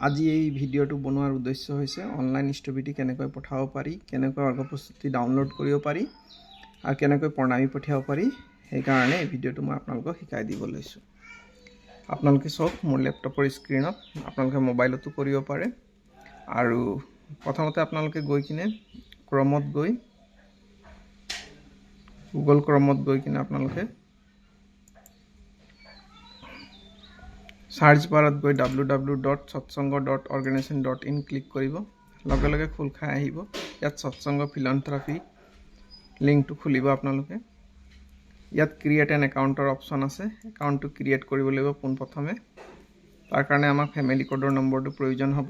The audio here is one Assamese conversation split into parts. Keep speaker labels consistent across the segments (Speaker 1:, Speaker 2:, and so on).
Speaker 1: আজি এই ভিডিঅ'টো বনোৱাৰ উদ্দেশ্য হৈছে অনলাইন স্থবিতি কেনেকৈ পঠাব পাৰি, কেনেকৈ অৰ্ঘ প্ৰস্তুতি ডাউনলোড কৰিব পাৰি আৰু কেনেকৈ প্ৰণামী পঠিয়াব পাৰি। সেইকাৰণে এই ভিডিঅ'টো মই আপোনালোকক শিকাই দিব লৈছোঁ। আপোনালোকে চাওক মোৰ লেপটপৰ স্ক্ৰীনত, আপোনালোকে মোবাইলতো কৰিব পাৰে। আৰু প্ৰথমতে আপোনালোকে গৈ কিনে ক্ৰমত গৈ গুগল ক্ৰমত গৈ কিনে আপোনালোকে সাৰ্চ বাৰত গৈ www.satsanga.organization.in ক্লিক কৰিব। লগে লগে খোল খাই আহিব। ইয়াত সৎসংগ ফিলান্থ্ৰপি লিংকটো খুলিব আপোনালোকে। ইয়াত ক্ৰিয়েট এন একাউণ্টৰ অপশ্যন আছে। একাউণ্টটো ক্ৰিয়েট কৰিব লাগিব পোনপ্ৰথমে। তাৰ কাৰণে আমাক ফেমিলি কোডৰ নম্বৰটো প্ৰয়োজন হ'ব।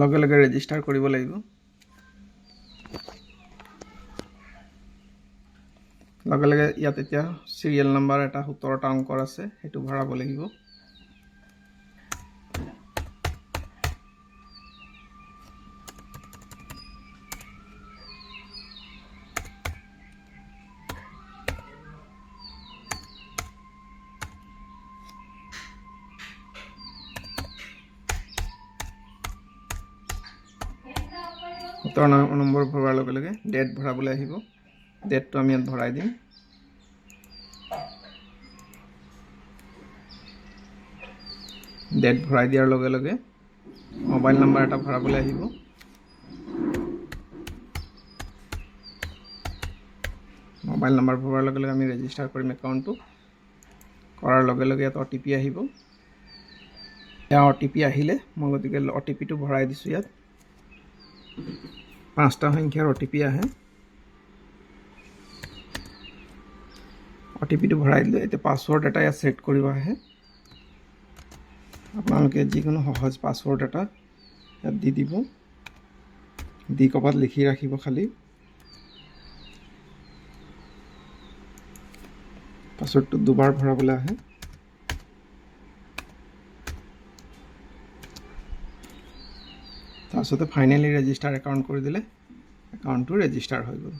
Speaker 1: লগে লগে ৰেজিষ্টাৰ কৰিব লাগিব। লগে লগে ইয়াত এতিয়া সিৰিয়েল নাম্বাৰ এটা 17টা অংকৰ আছে, সেইটো ভৰাব লাগিব। নম্বৰ ভৰোৱাৰ লগে লগে ডেট ভৰাবলৈ আহিব। ডেটটো আমি ইয়াত ভৰাই দিম। ডেট ভৰাই দিয়াৰ লগে লগে মোবাইল নাম্বাৰ এটা ভৰাবলৈ আহিব। মোবাইল নাম্বাৰ ভৰোৱাৰ লগে লগে আমি ৰেজিষ্টাৰ কৰিম একাউণ্টটো। কৰাৰ লগে লগে ইয়াত OTP আহিব। এয়া OTP আহিলে মই গতিকে OTPটো ভৰাই দিছোঁ। ইয়াত 5টা সংখ্যাৰ OTP আহে। OTPটো ভৰাই দিলে এতিয়া পাছৱৰ্ড এটা ইয়াত ছেট কৰিব আহে। আপোনালোকে যিকোনো সহজ পাছৱৰ্ড এটা ইয়াত দি দিব, দি ক'ৰবাত লিখি ৰাখিব। খালি পাছৱৰ্ডটো দুবাৰ ভৰাবলৈ আহে। তাৰপিছতে ফাইনেলি ৰেজিষ্টাৰ একাউণ্ট কৰি দিলে একাউণ্টটো ৰেজিষ্টাৰ হৈ গ'ল।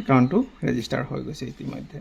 Speaker 1: একাউণ্টটো ৰেজিষ্টাৰ হৈ গৈছে ইতিমধ্যে।